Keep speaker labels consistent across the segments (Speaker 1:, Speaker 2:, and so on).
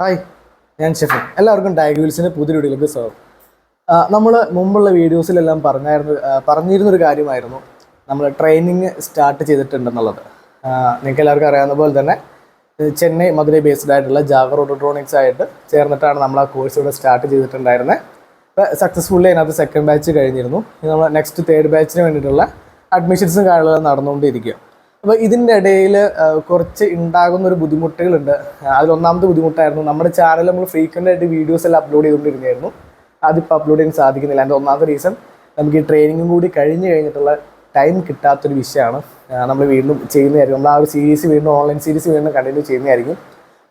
Speaker 1: Hi, ഞാൻ ഷെഫൻ. എല്ലാവർക്കും tag വീൽസിൻ്റെ പുതിയ വീഡിയോയിലേക്ക് സ്വാഗതം. നമ്മൾ മുമ്പുള്ള വീഡിയോസിലെല്ലാം പറഞ്ഞിരുന്നൊരു കാര്യമായിരുന്നു നമ്മൾ ട്രെയിനിങ് സ്റ്റാർട്ട് ചെയ്തിട്ടുണ്ടെന്നുള്ളത്. നിങ്ങൾക്ക് എല്ലാവർക്കും അറിയാവുന്ന പോലെ തന്നെ ചെന്നൈ മധുരൈ ബേസ്ഡ് ആയിട്ടുള്ള ജാവ റോട്ടോട്രോണിക്സ് ആയിട്ട് ചേർന്നിട്ടാണ് നമ്മൾ ആ കോഴ്സ് ഇവിടെ സ്റ്റാർട്ട് ചെയ്തിട്ടുണ്ടായിരുന്നത്. ഇപ്പോൾ സക്സസ്ഫുള്ളി അതിനകത്ത് സെക്കൻഡ് ബാച്ച് കഴിഞ്ഞിരുന്നു. നമ്മൾ നെക്സ്റ്റ് തേർഡ് ബാച്ചിന് വേണ്ടിയിട്ടുള്ള അഡ്മിഷൻസും കാര്യങ്ങളും നടന്നുകൊണ്ടിരിക്കുക. അപ്പോൾ ഇതിൻ്റെ ഇടയിൽ കുറച്ച് ഉണ്ടാകുന്നൊരു ബുദ്ധിമുട്ടുകളുണ്ട്. അതിലൊന്നാമത്തെ ബുദ്ധിമുട്ടായിരുന്നു നമ്മുടെ ചാനൽ നമ്മൾ ഫ്രീക്വൻ്റ് ആയിട്ട് വീഡിയോസ് എല്ലാം അപ്ലോഡ് ചെയ്തുകൊണ്ടിരുന്നതായിരുന്നു. അതിപ്പോൾ അപ്ലോഡ് ചെയ്യാൻ സാധിക്കുന്നില്ല. അതിൻ്റെ ഒന്നാമത്തെ റീസൺ നമുക്ക് ഈ ട്രെയിനിങ്ങും കൂടി കഴിഞ്ഞിട്ടുള്ള ടൈം കിട്ടാത്തൊരു വിഷയമാണ്. നമ്മൾ വീണ്ടും ചെയ്യുന്നതായിരിക്കും. നമ്മൾ ആ ഒരു സീരീസ് വീണ്ടും ഓൺലൈൻ സീരീസ് വീണ്ടും കണ്ടിന്യൂ ചെയ്യുന്നതായിരിക്കും.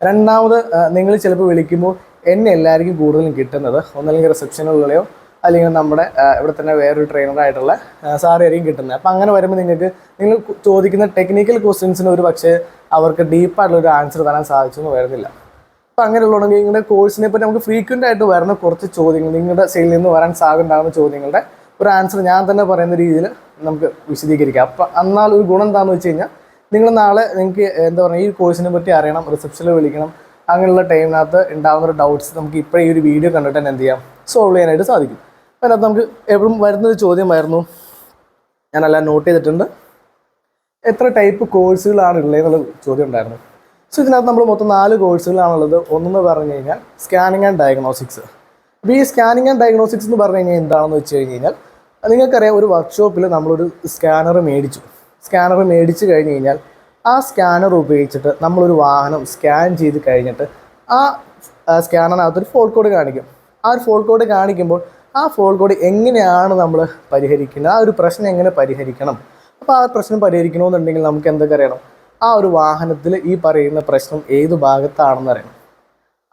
Speaker 1: രണ്ടാമത് നിങ്ങൾ ചിലപ്പോൾ വിളിക്കുമ്പോൾ എന്നെ എല്ലാവർക്കും കൂടുതലും കിട്ടുന്നത് ഒന്നല്ലെങ്കിൽ റിസപ്ഷനുകളെയോ അല്ലെങ്കിൽ നമ്മുടെ ഇവിടെ തന്നെ വേറൊരു ട്രെയിനറായിട്ടുള്ള സാറായിരിക്കും കിട്ടുന്നത്. അപ്പോൾ അങ്ങനെ വരുമ്പോൾ നിങ്ങൾ ചോദിക്കുന്ന ടെക്നിക്കൽ ക്വസ്റ്റ്യൻസിന് ഒരു പക്ഷേ അവർക്ക് ഡീപ്പായിട്ടുള്ളൊരു ആൻസർ തരാൻ സാധിച്ചെന്ന് വരുന്നില്ല. അപ്പോൾ അങ്ങനെയുള്ളതെങ്കിൽ നിങ്ങളുടെ കോഴ്സിനെ പറ്റി നമുക്ക് ഫ്രീക്വൻ്റ് ആയിട്ട് വരുന്ന കുറച്ച് ചോദ്യങ്ങൾ, നിങ്ങളുടെ സൈഡിൽ നിന്ന് വരാൻ സാധ്യതയുണ്ടാകുന്ന ചോദ്യങ്ങളുടെ ഒരു ആൻസർ ഞാൻ തന്നെ പറയുന്ന രീതിയിൽ നമുക്ക് വിശദീകരിക്കാം. അപ്പോൾ എന്നാൽ ഒരു ഗുണം എന്താണെന്ന് വെച്ച് കഴിഞ്ഞാൽ നിങ്ങൾ നാളെ നിങ്ങൾക്ക് എന്താ പറയുക ഈ കോഴ്സിനെ പറ്റി അറിയണം, റിസപ്ഷനിൽ വിളിക്കണം, അങ്ങനെയുള്ള ടൈമിനകത്ത് ഉണ്ടാകുന്ന ഒരു ഡൗട്ട്സ് നമുക്ക് ഇപ്പോൾ ഈ ഒരു വീഡിയോ കണ്ടിട്ട് തന്നെ എന്ത് ചെയ്യാം, സോൾവ് ചെയ്യാനായിട്ട് സാധിക്കും. അതിനകത്ത് നമുക്ക് എപ്പോഴും വരുന്നൊരു ചോദ്യമായിരുന്നു, ഞാനെല്ലാം നോട്ട് ചെയ്തിട്ടുണ്ട്, എത്ര ടൈപ്പ് കോഴ്സുകളാണ് ഉള്ളതെന്നുള്ള ചോദ്യം ഉണ്ടായിരുന്നു. സോ ഇതിനകത്ത് നമ്മൾ മൊത്തം 4 കോഴ്സുകളാണുള്ളത്. ഒന്നെന്ന് പറഞ്ഞു കഴിഞ്ഞാൽ സ്കാനിങ് ആൻഡ് ഡയഗ്നോസ്റ്റിക്സ്. അപ്പോൾ ഈ സ്കാനിങ് ആൻഡ് ഡയഗ്നോസ്റ്റിക്സ് എന്ന് പറഞ്ഞു കഴിഞ്ഞാൽ എന്താണെന്ന് വെച്ച് കഴിഞ്ഞാൽ നിങ്ങൾക്കറിയാം, ഒരു വർക്ക്ഷോപ്പിൽ നമ്മളൊരു സ്കാനർ മേടിച്ചു കഴിഞ്ഞ് കഴിഞ്ഞാൽ ആ സ്കാനർ ഉപയോഗിച്ചിട്ട് നമ്മളൊരു വാഹനം സ്കാൻ ചെയ്ത് കഴിഞ്ഞിട്ട് ആ സ്കാനറിനകത്തൊരു ഫോൾട്ട് കോഡ് കാണിക്കും. ആ ഒരു ഫോൾട്ട് കോഡ് കാണിക്കുമ്പോൾ ആ ഫോൾട്ട് കോഡ് എങ്ങനെയാണ് നമ്മൾ പരിഹരിക്കുന്നത്, ആ ഒരു പ്രശ്നം എങ്ങനെ പരിഹരിക്കണം. അപ്പോൾ ആ പ്രശ്നം പരിഹരിക്കണമെന്നുണ്ടെങ്കിൽ നമുക്ക് എന്തൊക്കെ അറിയണം, ആ ഒരു വാഹനത്തിൽ ഈ പറയുന്ന പ്രശ്നം ഏത് ഭാഗത്താണെന്ന് അറിയണം,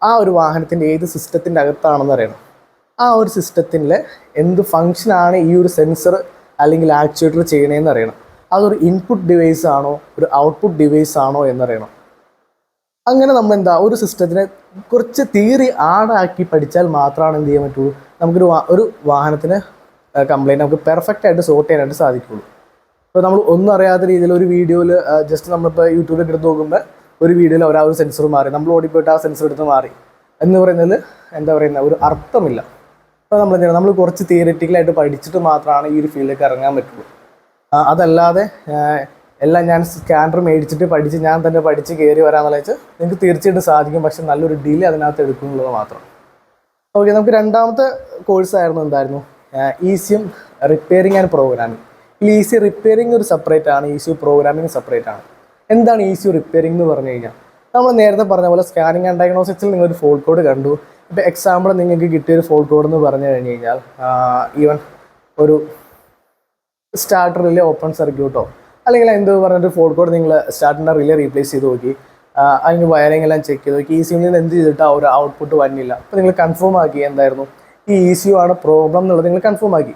Speaker 1: ആ ഒരു വാഹനത്തിൻ്റെ ഏത് സിസ്റ്റത്തിൻ്റെ അകത്താണെന്ന് അറിയണം, ആ ഒരു സിസ്റ്റത്തിൽ എന്ത് ഫങ്ഷനാണ് ഈ ഒരു സെൻസർ അല്ലെങ്കിൽ ആക്ച്വേറ്റർ ചെയ്യണതെന്ന് അറിയണം, അതൊരു ഇൻപുട്ട് ഡിവൈസ് ആണോ ഒരു ഔട്ട്പുട്ട് ഡിവൈസ് ആണോ എന്നറിയണം. അങ്ങനെ നമ്മൾ ഒരു സിസ്റ്റത്തിനെ കുറച്ച് തിയറി ആടാക്കി പഠിച്ചാൽ മാത്രമാണ് എന്ത് ചെയ്യാൻ പറ്റുള്ളൂ, നമുക്കൊരു വാഹനത്തിന് കംപ്ലൈൻറ്റ് നമുക്ക് പെർഫെക്റ്റ് ആയിട്ട് സോർട്ട് ചെയ്യാനായിട്ട് സാധിക്കുള്ളൂ. ഇപ്പോൾ നമ്മൾ ഒന്നും അറിയാത്ത രീതിയിൽ ഒരു വീഡിയോയിൽ ജസ്റ്റ് നമ്മളിപ്പോൾ യൂട്യൂബിൽ എടുത്ത് നോക്കുമ്പോൾ ഒരു വീഡിയോയിൽ ഒരു സെൻസർ മാറി, നമ്മൾ ഓടിപ്പോയിട്ട് ആ സെൻസർ എടുത്ത് മാറി എന്ന് പറയുന്നതിൽ ഒരു അർത്ഥമില്ല. അപ്പോൾ നമ്മൾ കുറച്ച് തിയറിറ്റിക്കലായിട്ട് പഠിച്ചിട്ട് മാത്രമാണ് ഈ ഒരു ഫീൽഡിലേക്ക് ഇറങ്ങാൻ പറ്റുള്ളൂ. അതല്ലാതെ എല്ലാം ഞാൻ സ്കാനർ മേടിച്ചിട്ട് പഠിച്ച് ഞാൻ തന്നെ പഠിച്ച് കയറി വരാമെന്നുള്ള വെച്ചാൽ നിങ്ങൾക്ക് തീർച്ചയായിട്ടും സാധിക്കും, പക്ഷെ നല്ലൊരു ഡിലേ അതിനകത്ത് എടുക്കുന്നുള്ളത് മാത്രം. ഓക്കെ, നമുക്ക് രണ്ടാമത്തെ കോഴ്സായിരുന്നു എന്തായിരുന്നു, ECM റിപ്പയറിംഗ് ആൻഡ് പ്രോഗ്രാമിംഗ്. ഈ ECU റിപ്പയറിംഗ് ഒരു സെപ്പറേറ്റ് ആണ്, ECU പ്രോഗ്രാമിംഗ് സെപ്പറേറ്റ് ആണ്. എന്താണ് ECU റിപ്പയറിംഗ് എന്ന് പറഞ്ഞു കഴിഞ്ഞാൽ, നമ്മൾ നേരത്തെ പറഞ്ഞ പോലെ സ്കാനിങ് ആൻഡ് ഡയഗ്നോസ്റ്റിക്സിൽ നിങ്ങളൊരു ഫോൾട്ട് കോഡ് കണ്ടു. ഇപ്പോൾ എക്സാമ്പിൾ നിങ്ങൾക്ക് കിട്ടിയൊരു ഫോൾട്ട് കോഡ് എന്ന് പറഞ്ഞു കഴിഞ്ഞ് കഴിഞ്ഞാൽ ഈവൻ ഒരു സ്റ്റാർട്ടർ റിലേ ഓപ്പൺ സർക്യൂട്ടോ അല്ലെങ്കിൽ എന്തോ പറഞ്ഞിട്ട് ഫോൾട്ട് കോഡ് നിങ്ങൾ സ്റ്റാർട്ടറിൻ്റെ റിലേ റീപ്ലേസ് ചെയ്ത് നോക്കി, അതിന് വയറിംഗ് എല്ലാം ചെക്ക് ചെയ്ത് നോക്കി, ECUവിൽ നിന്ന് എന്ത് ചെയ്തിട്ട് ആ ഒരു ഔട്ട്പുട്ട് വന്നില്ല. അപ്പോൾ നിങ്ങൾ കൺഫേം ആക്കി എന്തായിരുന്നു ഈ ECU ആണ് പ്രോബ്ലം എന്നുള്ളത് നിങ്ങൾ കൺഫേം ആക്കി.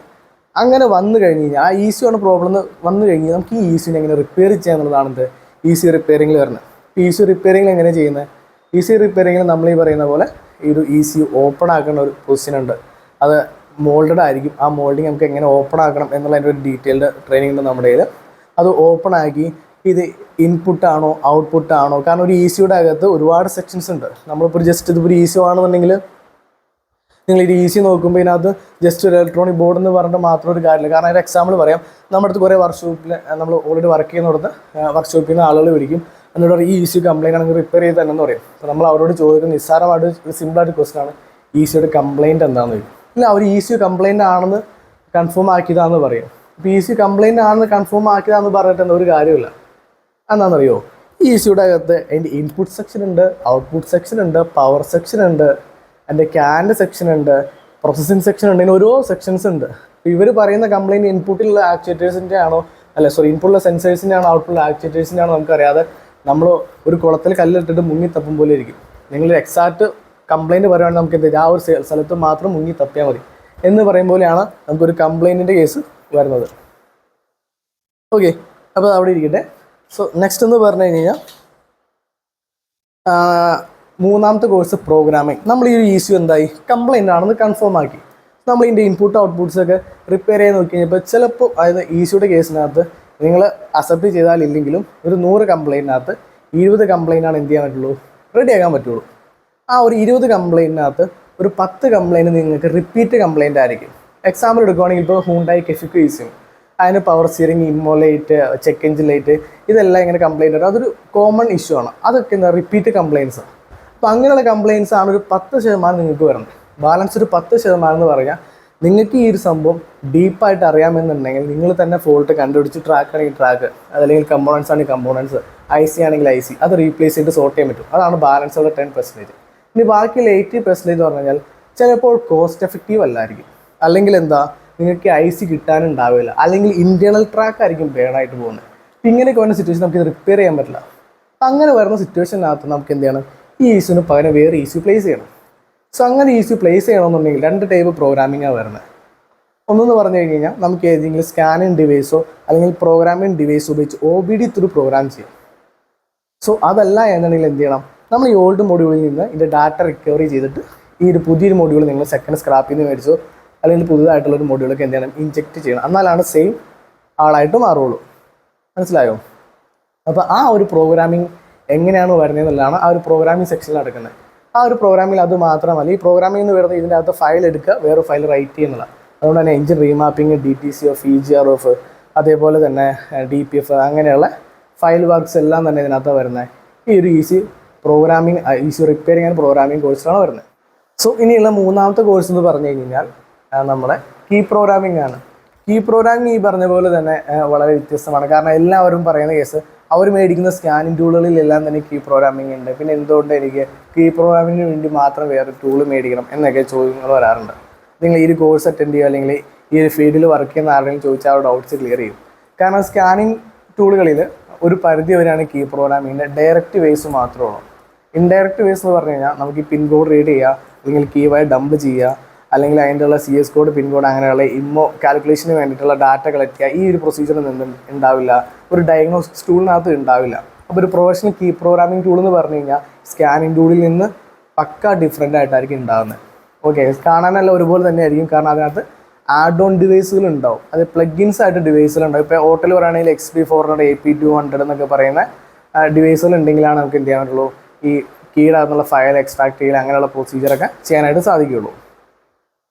Speaker 1: അങ്ങനെ വന്നു കഴിഞ്ഞ് കഴിഞ്ഞാൽ ആ ECU ആണ് പ്രോബ്ലം വന്നു കഴിഞ്ഞാൽ നമുക്ക് ഈ ECUവിനെ എങ്ങനെ റിപ്പയർ ചെയ്യുക എന്നുള്ളതാണ് ECU റിപ്പയറിംഗിൽ വരുന്നത്. ECU റിപ്പയറിംഗിൽ എങ്ങനെ ചെയ്യുന്നത്, ECU റിപ്പയറിംഗിൽ നമ്മൾ ഈ പറയുന്ന പോലെ ഈ ഒരു ECU ഓപ്പൺ ആക്കുന്ന ഒരു പൊസിഷൻ ഉണ്ട്, അത് മോൾഡഡ് ആയിരിക്കും. ആ മോൾഡിങ് നമുക്ക് എങ്ങനെ ഓപ്പൺ ആക്കണം എന്നുള്ളതിൻ്റെ ഒരു ഡീറ്റെയിൽഡ് ട്രെയിനിങ് ഉണ്ട് നമ്മുടെ കയ്യിൽ. അത് ഓപ്പൺ ആക്കി ഇത് ഇൻപുട്ടാണോ ഔട്ട്പുട്ടാണോ, കാരണം ഒരു ECUയുടെ അകത്ത് ഒരുപാട് സെക്ഷൻസ് ഉണ്ട്. നമ്മളിപ്പോൾ ജസ്റ്റ് ഇതിപ്പോൾ ECU ആണെന്നുണ്ടെങ്കിൽ നിങ്ങൾ ഈ ECU നോക്കുമ്പോൾ ഇതിനകത്ത് ജസ്റ്റ് ഒരു ഇലക്ട്രോണിക് ബോർഡ് എന്ന് പറഞ്ഞിട്ട് മാത്രം ഒരു കാര്യമില്ല. കാരണം അതിൻ്റെ എക്സാമ്പിൾ പറയാം, നമ്മുടെ അടുത്ത് കുറേ വർക്ക്ഷോപ്പിൽ നമ്മൾ ഓൾറെഡി വർക്ക് ചെയ്യുന്നിടത്ത് വർക്ക്ഷോപ്പിൽ നിന്ന് ആളുകൾ വിളിക്കും, എന്നിട്ട് ഈ ECU കംപ്ലൈൻറ്റ് ആണെങ്കിൽ റിപ്പയർ ചെയ്ത് തന്നെ എന്ന് പറയും. അപ്പോൾ നമ്മൾ അവരോട് ചോദിക്കുന്ന നിസ്സാരമായിട്ട് സിമ്പിളായിട്ട് ക്വസ്റ്റൻ ആണ്, ECUയുടെ കംപ്ലൈൻറ്റ് എന്താണെന്ന് ചോദിക്കും. ഇല്ല, അവർ ECU കംപ്ലൈൻറ്റ് ആണെന്ന് കൺഫേം ആക്കിയതാണെന്ന് പറയും. ഇപ്പോൾ ECU കംപ്ലൈൻറ്റ് ആണെന്ന് കൺഫേം ആക്കിയതാണെന്ന് പറഞ്ഞിട്ട് എന്താ ഒരു കാര്യമില്ല. എന്താണെന്നറിയോ, ഈ ECUയുടെ അകത്ത് അതിൻ്റെ ഇൻപുട്ട് സെക്ഷൻ ഉണ്ട്, ഔട്ട്പുട്ട് സെക്ഷൻ ഉണ്ട്, പവർ സെക്ഷൻ ഉണ്ട്, അതിൻ്റെ ക്യാൻ്റെ സെക്ഷൻ ഉണ്ട്, പ്രോസസ്സിങ് സെക്ഷൻ ഉണ്ട്, ഇങ്ങനെ ഓരോ സെക്ഷൻസ് ഉണ്ട്. ഇപ്പോൾ ഇവർ പറയുന്ന കംപ്ലൈൻറ്റ് ഇൻപുട്ടിലുള്ള ആക്ച്വേറ്റേഴ്സിൻ്റെ ആണോ ഇൻപുട്ടിലുള്ള സെൻസേഴ്സിൻ്റെ ആണോ ഔട്ട്പുട്ടിലുള്ള ആക്ച്വേറ്റേഴ്സിൻ്റെ ആണോ നമുക്കറിയാതെ നമ്മൾ ഒരു കുളത്തിൽ കല്ലിട്ടിട്ട് മുങ്ങി തപ്പും പോലെ ഇരിക്കും. നിങ്ങൾ എക്സാക്റ്റ് കംപ്ലൈൻറ്റ് പറയുകയാണെങ്കിൽ നമുക്ക് എന്ത് ആ ഒരു സ്ഥലത്ത് മാത്രം മുങ്ങി തപ്പിയാൽ മതി എന്ന് പറയും പോലെയാണ് നമുക്കൊരു കംപ്ലൈൻറ്റിൻ്റെ കേസ് വരുന്നത്. ഓക്കെ, അപ്പോൾ അവിടെ ഇരിക്കട്ടെ. സോ നെക്സ്റ്റ് എന്ന് പറഞ്ഞു കഴിഞ്ഞാൽ മൂന്നാമത്തെ കോഴ്സ് പ്രോഗ്രാമിംഗ്. നമ്മൾ ഈ ECU എന്തായി കംപ്ലൈൻ്റ് ആണെന്ന് കൺഫേം ആക്കി. നമ്മൾ ഇതിൻ്റെ ഇൻപുട്ട് ഔട്ട്പുട്ട്സൊക്കെ റിപ്പയർ ചെയ്ത് നോക്കി കഴിഞ്ഞപ്പോൾ ചിലപ്പോൾ അതായത് ECUയുടെ കേസിനകത്ത് നിങ്ങൾ അക്സെപ്റ്റ് ചെയ്താലില്ലെങ്കിലും ഒരു 100 കംപ്ലൈൻറ്റിനകത്ത് 20 കംപ്ലൈൻ്റാണ് എന്ത് ചെയ്യാൻ പറ്റുള്ളൂ, റെഡി ആക്കാൻ പറ്റുള്ളൂ. ആ ഒരു 20 കംപ്ലയിൻറ്റിനകത്ത് ഒരു 10 കംപ്ലയിൻറ്റ് നിങ്ങൾക്ക് റിപ്പീറ്റ് കംപ്ലയിൻ്റ് ആയിരിക്കും. എക്സാമ്പിൾ എടുക്കുകയാണെങ്കിൽ ഇപ്പോൾ ഹൂണ്ടായി കെഫിക്കോ യൂസ് ചെയ്യും, അതിന് പവർ സ്റ്റിയറിംഗ്, ഇമ്മോലൈറ്റ്, ചെക്ക് എഞ്ചിൻ ലൈറ്റ്, ഇതെല്ലാം ഇങ്ങനെ കംപ്ലയിൻ്റ് വരും. അതൊരു കോമൺ ഇഷ്യൂ ആണ്. അതൊക്കെ എന്താ റിപ്പീറ്റ് കംപ്ലയിൻസ്. അപ്പോൾ അങ്ങനെയുള്ള കംപ്ലയിൻസ് ആണ് ഒരു 10% നിങ്ങൾക്ക് വരുന്നത്. ബാലൻസ് ഒരു 10% എന്ന് പറഞ്ഞാൽ നിങ്ങൾക്ക് ഈ ഒരു സംഭവം ഡീപ്പായിട്ട് അറിയാമെന്നുണ്ടെങ്കിൽ നിങ്ങൾ തന്നെ ഫോൾട്ട് കണ്ടുപിടിച്ച് ട്രാക്ക് ആണെങ്കിൽ ട്രാക്ക്, അതല്ലെങ്കിൽ കമ്പോണൻസ് ആണെങ്കിൽ കമ്പോണൻസ്, ഐ സി ആണെങ്കിൽ ഐ സി, അത് റീപ്ലേസ് ചെയ്ത് സോർട്ട് ചെയ്യാൻ പറ്റും. അതാണ് ബാലൻസ് ഉള്ള 10%. ഇനി ബാക്കിയുള്ള 80% എന്ന് പറഞ്ഞു കഴിഞ്ഞാൽ ചിലപ്പോൾ കോസ്റ്റ് എഫക്റ്റീവ് അല്ലായിരിക്കും, അല്ലെങ്കിൽ എന്താ നിങ്ങൾക്ക് ഐ സി കിട്ടാനുണ്ടാവില്ല, അല്ലെങ്കിൽ ഇൻറ്റേർണൽ ട്രാക്ക് ആയിരിക്കും ബേണായിട്ട് പോകുന്നത്. ഇങ്ങനെയൊക്കെ വരുന്ന സിറ്റുവേഷൻ നമുക്ക് റിപ്പയർ ചെയ്യാൻ പറ്റില്ല. അങ്ങനെ വരുന്ന സിറ്റുവേഷനകത്ത് നമുക്ക് എന്ത് ചെയ്യണം, ഈ ഇഷ്യൂന് പകരം വേറെ ഇഷ്യൂ പ്ലേസ് ചെയ്യണം. സോ അങ്ങനെ ഇഷ്യൂ പ്ലേസ് ചെയ്യണമെന്നുണ്ടെങ്കിൽ 2 ടൈപ്പ് പ്രോഗ്രാമിംഗാണ് വരുന്നത്. ഒന്നെന്ന് പറഞ്ഞു കഴിഞ്ഞാൽ നമുക്ക് ഏതെങ്കിലും സ്കാനിങ് ഡിവൈസോ അല്ലെങ്കിൽ പ്രോഗ്രാമിംഗ് ഡിവൈസോ ഉപയോഗിച്ച് OBD ത്രൂ പ്രോഗ്രാം ചെയ്യാം. സോ അതല്ല എന്നുണ്ടെങ്കിൽ എന്ത് ചെയ്യണം, നമ്മൾ ഈ ഓൾഡ് മൊഡ്യൂളിൽ നിന്ന് ഇതിൻ്റെ ഡാറ്റ റിക്കവറി ചെയ്തിട്ട് ഈ ഒരു പുതിയൊരു മൊഡ്യൂൾ നിങ്ങൾ സെക്കൻഡ് സ്ക്രാപ്പിൽ നിന്ന് മേടിച്ചോ അല്ലെങ്കിൽ പുതുതായിട്ടുള്ളൊരു മൊഡ്യൂളൊക്കെ എന്ത് ചെയ്യണം, ഇൻജെക്റ്റ് ചെയ്യണം. എന്നാലാണ് സെയിം ആളായിട്ട് മാറുള്ളൂ. മനസ്സിലായോ? അപ്പോൾ ആ ഒരു പ്രോഗ്രാമിംഗ് എങ്ങനെയാണ് വരുന്നത് എന്നുള്ളതാണ് ആ ഒരു പ്രോഗ്രാമിംഗ് സെക്ഷനിൽ നടക്കുന്നത്. ആ ഒരു പ്രോഗ്രാമിൽ അത് മാത്രമല്ല, ഈ പ്രോഗ്രാമിംഗ് എന്ന് വരുന്നത് ഇതിൻ്റെ അകത്ത് ഫയൽ എടുക്കുക, വേറെ ഫയൽ റൈറ്റ് ചെയ്യുന്നില്ല. അതുകൊണ്ട് തന്നെ എഞ്ചിൻ റീമാപ്പിംഗ്, DTCO, EGRF, അതേപോലെ തന്നെ DPF, അങ്ങനെയുള്ള ഫയൽ വർക്ക്സ് എല്ലാം തന്നെ ഇതിനകത്ത് വരുന്നത് ഈ ഒരു easy programming, easy repairing and programming കോഴ്സിലാണ് വരുന്നത്. സോ ഇനിയുള്ള മൂന്നാമത്തെ കോഴ്സ് എന്ന് പറഞ്ഞു കഴിഞ്ഞാൽ നമ്മുടെ കീ പ്രോഗ്രാമിംഗ് ആണ്. കീ പ്രോഗ്രാമിംഗ് ഈ പറഞ്ഞ പോലെ തന്നെ വളരെ വ്യത്യസ്തമാണ്. കാരണം എല്ലാവരും പറയുന്ന കേസ് അവർ മേടിക്കുന്ന സ്കാനിങ് ടൂളുകളിലെല്ലാം തന്നെ കീ പ്രോഗ്രാമിംഗ് ഉണ്ട്. പിന്നെ എന്തുകൊണ്ട് എനിക്ക് കീ പ്രോഗ്രാമിങ്ങിന് വേണ്ടി മാത്രം വേറെ ടൂൾ മേടിക്കണം എന്നൊക്കെ ചോദ്യങ്ങൾ വരാറുണ്ട്. നിങ്ങൾ ഈ ഒരു കോഴ്സ് അറ്റൻഡ് ചെയ്യുക അല്ലെങ്കിൽ ഈ ഒരു ഫീൽഡിൽ വർക്ക് ചെയ്യുന്ന ആരുടെയും ചോദിച്ചാൽ ആ ഡൗട്ട്സ് ക്ലിയർ ചെയ്യും. കാരണം സ്കാനിങ് ടൂളുകളിൽ ഒരു പരിധി വരെയാണ് കീ പ്രോഗ്രാമിങ്ങിൻ്റെ ഡയറക്റ്റ് വേസ് മാത്രമേ ഉള്ളൂ. ഇൻഡയറക്റ്റ് വേസ് എന്ന് പറഞ്ഞു കഴിഞ്ഞാൽ നമുക്ക് ഈ പിൻ കോഡ് റീഡ് ചെയ്യുക, അല്ലെങ്കിൽ കീ വഴി ഡംപ് ചെയ്യുക, അല്ലെങ്കിൽ അതിൻ്റെ ഉള്ള CS കോഡ്, പിൻ കോഡ്, അങ്ങനെയുള്ള കാൽക്കുലേഷന് വേണ്ടിയിട്ടുള്ള ഡാറ്റ കളക്ട് ചെയ്യുക. ഈ ഒരു പ്രൊസീജിയർ നിന്നും ഉണ്ടാവില്ല, ഒരു ഡയഗ്നോസ്റ്റിക്സ് ടൂളിനകത്ത് ഉണ്ടാവില്ല. അപ്പോൾ ഒരു പ്രൊഫഷണൽ കീ പ്രോഗ്രാമിംഗ് ടൂൾ എന്ന് പറഞ്ഞു കഴിഞ്ഞാൽ സ്കാനിങ് ടൂളിൽ നിന്ന് പക്ക ഡിഫറെൻ്റ് ആയിട്ടായിരിക്കും ഉണ്ടാകുന്നത്. ഓക്കെ, കാണാനെല്ലാം ഒരുപോലെ തന്നെ ആയിരിക്കും. കാരണം അതിനകത്ത് ആഡ് ഓൺ ഡിവൈസുകൾ ഉണ്ടാവും, അത് പ്ലഗിൻസ് ആയിട്ട് ഡിവൈസുകൾ ഉണ്ടാവും. ഇപ്പോൾ ഹോട്ടൽ പറയുകയാണെങ്കിൽ XP400, AP200 എന്നൊക്കെ പറയുന്ന ഡിവൈസുകൾ ഉണ്ടെങ്കിലാണ് നമുക്ക് എന്ത് ചെയ്യാൻ പറ്റുള്ളൂ, ഈ കീടകത്തുള്ള ഫയൽ എക്സ്ട്രാക്ട് ചെയ്യുക, അങ്ങനെയുള്ള പ്രൊസീജിയറൊക്കെ ചെയ്യാനായിട്ട് സാധിക്കുകയുള്ളൂ.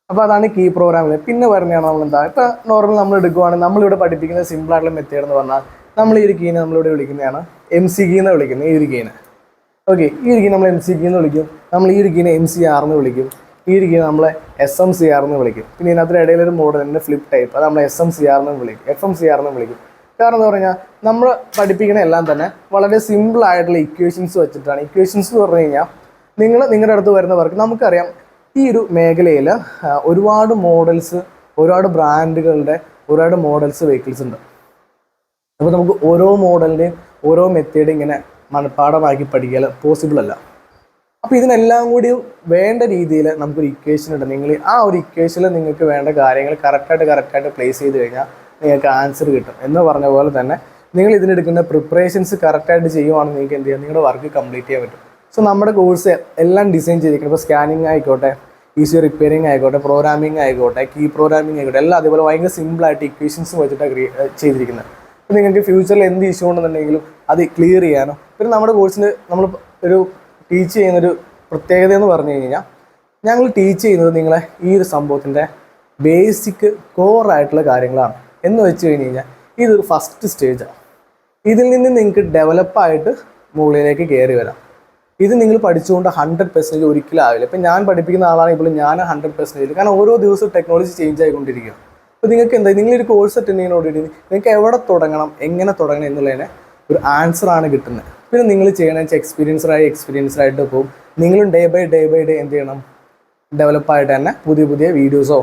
Speaker 1: അപ്പോൾ അതാണ് കീ പ്രോഗ്രാമിൽ. പിന്നെ പറഞ്ഞാൽ നമ്മളെന്താ, ഇപ്പോൾ നോർമൽ നമ്മൾ എടുക്കുകയാണെങ്കിൽ നമ്മളിവിടെ പഠിപ്പിക്കുന്ന സിമ്പിളായിട്ടുള്ള മെത്തേഡ് എന്ന് പറഞ്ഞാൽ നമ്മൾ ഈ ഒരു കീനെ നമ്മളിവിടെ വിളിക്കുന്നതാണ് MC കീ എന്ന് വിളിക്കുന്നത്. ഈ ഒരു കീനെ ഓക്കെ, ഈ ഒരു കീ നമ്മൾ MC കീ എന്ന് വിളിക്കും. നമ്മൾ ഈ ഒരു കീനെ MCR എന്ന് വിളിക്കും. ഈ ഒരു കീ നമ്മൾ SMCR എന്ന് വിളിക്കും. പിന്നെ ഇതിനകത്ത് ഇടയിലൊരു മോഡൽ ഉണ്ട് ഫ്ലിപ്പ് ടൈപ്പ്, അത് നമ്മൾ SMCR എന്ന് വിളിക്കും, FMCR എന്ന് വിളിക്കും. കാരണം എന്ന് പറഞ്ഞാൽ നമ്മൾ പഠിപ്പിക്കുന്ന എല്ലാം തന്നെ വളരെ സിമ്പിൾ ആയിട്ടുള്ള ഇക്വേഷൻസ് വെച്ചിട്ടാണ്. ഇക്വേഷൻസ് എന്ന് പറഞ്ഞു കഴിഞ്ഞാൽ നിങ്ങളുടെ അടുത്ത് വരുന്നവർക്ക് നമുക്കറിയാം ഈ ഒരു മേഖലയിൽ ഒരുപാട് മോഡൽസ്, ഒരുപാട് ബ്രാൻഡുകളുടെ ഒരുപാട് മോഡൽസ് വെഹിക്കിൾസ് ഉണ്ട്. അപ്പോൾ നമുക്ക് ഓരോ മോഡലിൻ്റെയും ഓരോ മെത്തേഡ് ഇങ്ങനെ മനഃപ്പാഠമാക്കി പഠിക്കാൻ പോസിബിൾ അല്ല. അപ്പോൾ ഇതിനെല്ലാം കൂടി വേണ്ട രീതിയിൽ നമുക്കൊരു ഇക്വേഷൻ ഉണ്ട്. നിങ്ങൾ ആ ഒരു ഇക്വേഷനിൽ നിങ്ങൾക്ക് വേണ്ട കാര്യങ്ങൾ കറക്റ്റായിട്ട് പ്ലേസ് ചെയ്ത് കഴിഞ്ഞാൽ നിങ്ങൾക്ക് ആൻസർ കിട്ടും. എന്ന് പറഞ്ഞ പോലെ തന്നെ നിങ്ങൾ ഇതിനെടുക്കുന്ന പ്രിപ്പറേഷൻസ് കറക്റ്റായിട്ട് ചെയ്യുവാണെങ്കിൽ നിങ്ങൾക്ക് എന്ത് ചെയ്യാം, നിങ്ങളുടെ വർക്ക് കംപ്ലീറ്റ് ചെയ്യാൻ പറ്റും. സോ നമ്മുടെ കോഴ്സ് എല്ലാം ഡിസൈൻ ചെയ്തിരിക്കുന്നത് ഇപ്പോൾ സ്കാനിങ് ആയിക്കോട്ടെ, ഈസി റിപ്പയറിംഗ് ആയിക്കോട്ടെ, പ്രോഗ്രാമിംഗ് ആയിക്കോട്ടെ, കീ പ്രോഗ്രാമിംഗ് ആയിക്കോട്ടെ, എല്ലാം അതേപോലെ ഭയങ്കര സിമ്പിളായിട്ട് ഇക്വേഷൻസ് വെച്ചിട്ടാണ് ചെയ്തിരിക്കുന്നത്. അപ്പോൾ നിങ്ങൾക്ക് ഫ്യൂച്ചറിൽ എന്ത് ഇഷ്യൂ ഉണ്ടെന്നുണ്ടെങ്കിലും അത് ക്ലിയർ ചെയ്യാനോ. പിന്നെ നമ്മുടെ കോഴ്സിന് നമ്മൾ ഒരു ടീച്ച് ചെയ്യുന്നൊരു പ്രത്യേകത എന്ന് പറഞ്ഞു കഴിഞ്ഞാൽ ഞങ്ങൾ ടീച്ച് ചെയ്യുന്നത് നിങ്ങളെ ഈ ഒരു സംഭവത്തിൻ്റെ ബേസിക് കോറായിട്ടുള്ള കാര്യങ്ങളാണ്. എന്ന് വെച്ച് കഴിഞ്ഞ് കഴിഞ്ഞാൽ ഇതൊരു ഫസ്റ്റ് സ്റ്റേജാണ്. ഇതിൽ നിന്ന് നിങ്ങൾക്ക് ഡെവലപ്പായിട്ട് മുകളിലേക്ക് കയറി വരാം. ഇത് നിങ്ങൾ പഠിച്ചുകൊണ്ട് 100% ഒരിക്കലും ആവില്ല. ഇപ്പം ഞാൻ പഠിപ്പിക്കുന്ന ആളാണ്, ഇപ്പോൾ ഞാൻ 100% കാരണം ഓരോ ദിവസവും ടെക്നോളജി ചേഞ്ച് ആയിക്കൊണ്ടിരിക്കുക. അപ്പോൾ നിങ്ങൾക്ക് എന്താ, നിങ്ങളൊരു കോഴ്സ് അറ്റൻഡ് ചെയ്യുന്നതോടുകൂടി നിങ്ങൾക്ക് എവിടെ തുടങ്ങണം, എങ്ങനെ തുടങ്ങണം എന്നുള്ളതിന് ഒരു ആൻസറാണ് കിട്ടുന്നത്. പിന്നെ നിങ്ങൾ ചെയ്യണമെന്ന് വെച്ചാൽ എക്സ്പീരിയൻസ്ഡായിട്ട് പോകും. നിങ്ങളും ഡേ ബൈ ഡേ എന്ത് ചെയ്യണം, ഡെവലപ്പായിട്ട് തന്നെ പുതിയ വീഡിയോസോ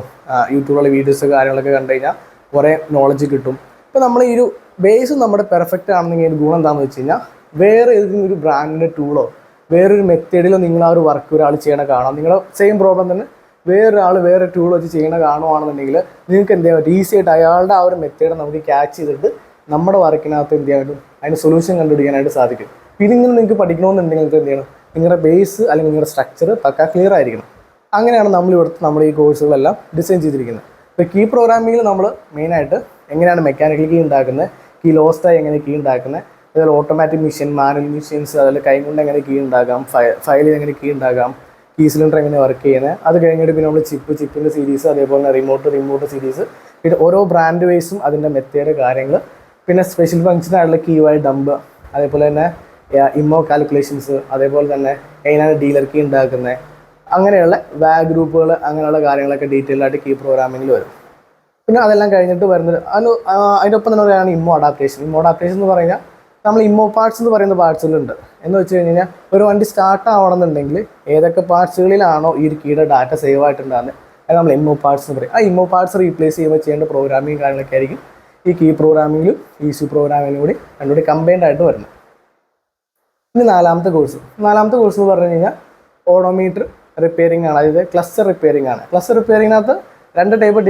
Speaker 1: യൂട്യൂബിലുള്ള വീഡിയോസോ കാര്യങ്ങളൊക്കെ കണ്ടു കഴിഞ്ഞാൽ കുറേ നോളജ് കിട്ടും. ഇപ്പോൾ നമ്മൾ ഈ ഒരു ബേസ് നമ്മുടെ പെർഫെക്റ്റ് ആണെന്നെങ്കിൽ ഒരു ഗുണം എന്താണെന്ന് വെച്ച് കഴിഞ്ഞാൽ വേറെ ഏതെങ്കിലും ഒരു ബ്രാൻഡിൻ്റെ ടൂളോ വേറൊരു മെത്തേഡിലോ നിങ്ങൾ ആ ഒരു വർക്ക് ഒരാൾ ചെയ്യണ കാണാം, നിങ്ങളുടെ സെയിം പ്രോബ്ലം തന്നെ വേറൊരാൾ വേറെ ടൂൾ വെച്ച് ചെയ്യണ കാണുവാണെന്നുണ്ടെങ്കിൽ നിങ്ങൾക്ക് എന്ത് ചെയ്യാൻ പറ്റും, ഈസി ആയിട്ട് അയാളുടെ ആ ഒരു മെത്തേഡ് നമുക്ക് ക്യാച്ച് ചെയ്തിട്ട് നമ്മുടെ വർക്കിനകത്ത് എന്ത് ചെയ്യാൻ പറ്റും, അതിന് സൊല്യൂഷൻ കണ്ടുപിടിക്കാനായിട്ട് സാധിക്കും. ഇതിങ്ങനെ നിങ്ങൾക്ക് പഠിക്കണമെന്നുണ്ടെങ്കിൽ നിങ്ങൾക്ക് എന്ത് ചെയ്യണം, നിങ്ങളുടെ ബേസ് അല്ലെങ്കിൽ നിങ്ങളുടെ സ്ട്രക്ചർ പക്ക ക്ലിയർ ആയിരിക്കണം. അങ്ങനെയാണ് നമ്മുടെ ഈ കോഴ്സുകളെല്ലാം ഡിസൈൻ ചെയ്തിരിക്കുന്നത്. ഇപ്പോൾ കീ പ്രോഗ്രാമിങ്ങിൽ നമ്മൾ മെയിനായിട്ട് എങ്ങനെയാണ് മെക്കാനിക്കൽ കീ ഉണ്ടാക്കുന്നത്, കീ ലോസ്റ്റായി എങ്ങനെ കീ ഉണ്ടാക്കുന്നത്, അതുപോലെ ഓട്ടോമാറ്റിക് മെഷീൻ, മാനുവൽ മെഷീൻസ്, അതുപോലെ കൈ കൊണ്ട് എങ്ങനെ കീ ഉണ്ടാക്കാം, ഫയലിൽ എങ്ങനെ കീ ഉണ്ടാക്കാം, കീ സിലിണ്ടർ എങ്ങനെ വർക്ക് ചെയ്യുന്നത്. അത് കഴിഞ്ഞിട്ട് പിന്നെ നമ്മൾ ചിപ്പിൻ്റെ സീരീസ്, അതേപോലെ തന്നെ റിമോട്ട് സീരീസ്, പിന്നെ ഓരോ ബ്രാൻഡ് വൈസും അതിൻ്റെ മെത്തേഡ് കാര്യങ്ങൾ, പിന്നെ സ്പെഷ്യൽ ഫംഗ്ഷനായിട്ടുള്ള കീ വൈ ഡംപ്, അതേപോലെ തന്നെ ഇമ്മോ കാൽക്കുലേഷൻസ്, അതേപോലെ തന്നെ എങ്ങനെയാണ് ഡീലർ കീ ഉണ്ടാക്കുന്നത്, അങ്ങനെയുള്ള വാഗ് ഗ്രൂപ്പുകൾ, അങ്ങനെയുള്ള കാര്യങ്ങളൊക്കെ ഡീറ്റെയിൽ ആയിട്ട് കീ പ്രോഗ്രാമിങ്ങിൽ വരും. പിന്നെ അതെല്ലാം കഴിഞ്ഞിട്ട് വരുന്നത് അതിൻ്റെ ഒപ്പം തന്നെ പറയുകയാണ് ഇമ്മോ അഡാപ്റ്റേഷൻ എന്ന് പറഞ്ഞാൽ നമ്മൾ ഇമ്മോ പാർട്സ് എന്ന് പറയുന്ന പാർട്സുകളുണ്ട്. എന്ന് വെച്ച് കഴിഞ്ഞാൽ ഒരു വണ്ടി സ്റ്റാർട്ട് ആവണമെന്നുണ്ടെങ്കിൽ ഏതൊക്കെ പാർട്സുകളിലാണോ ഈ ഒരു കീയുടെ ഡാറ്റ സേവ് ആയിട്ടുണ്ടാകുന്നത് അത് നമ്മൾ ഇമ്മോ പാർട്സ് എന്ന് പറയും. ആ ഇമ്മോ പാർട്സ് റീപ്ലേസ് ചെയ്യുമ്പോൾ ചെയ്യേണ്ട പ്രോഗ്രാമിങ് കാര്യങ്ങളൊക്കെ ആയിരിക്കും ഈ കീ പ്രോഗ്രാമിങ്ങിലും ECU പ്രോഗ്രാമിങ്ങിലും കൂടി രണ്ടുകൂടി കമ്പൈൻഡ് ആയിട്ട് വരുന്നത്. ഇനി നാലാമത്തെ കോഴ്സ് എന്ന് പറഞ്ഞു കഴിഞ്ഞാൽ ഓഡോമീറ്റർ റിപ്പയറിംഗ് ആണ്. അതായത് ക്ലസ്റ്റർ റിപ്പയറിംഗ് ആണ്. ക്ലസ്റ്റർ റിപ്പയറിങ്ങിനകത്ത് 2 ടൈപ്പ്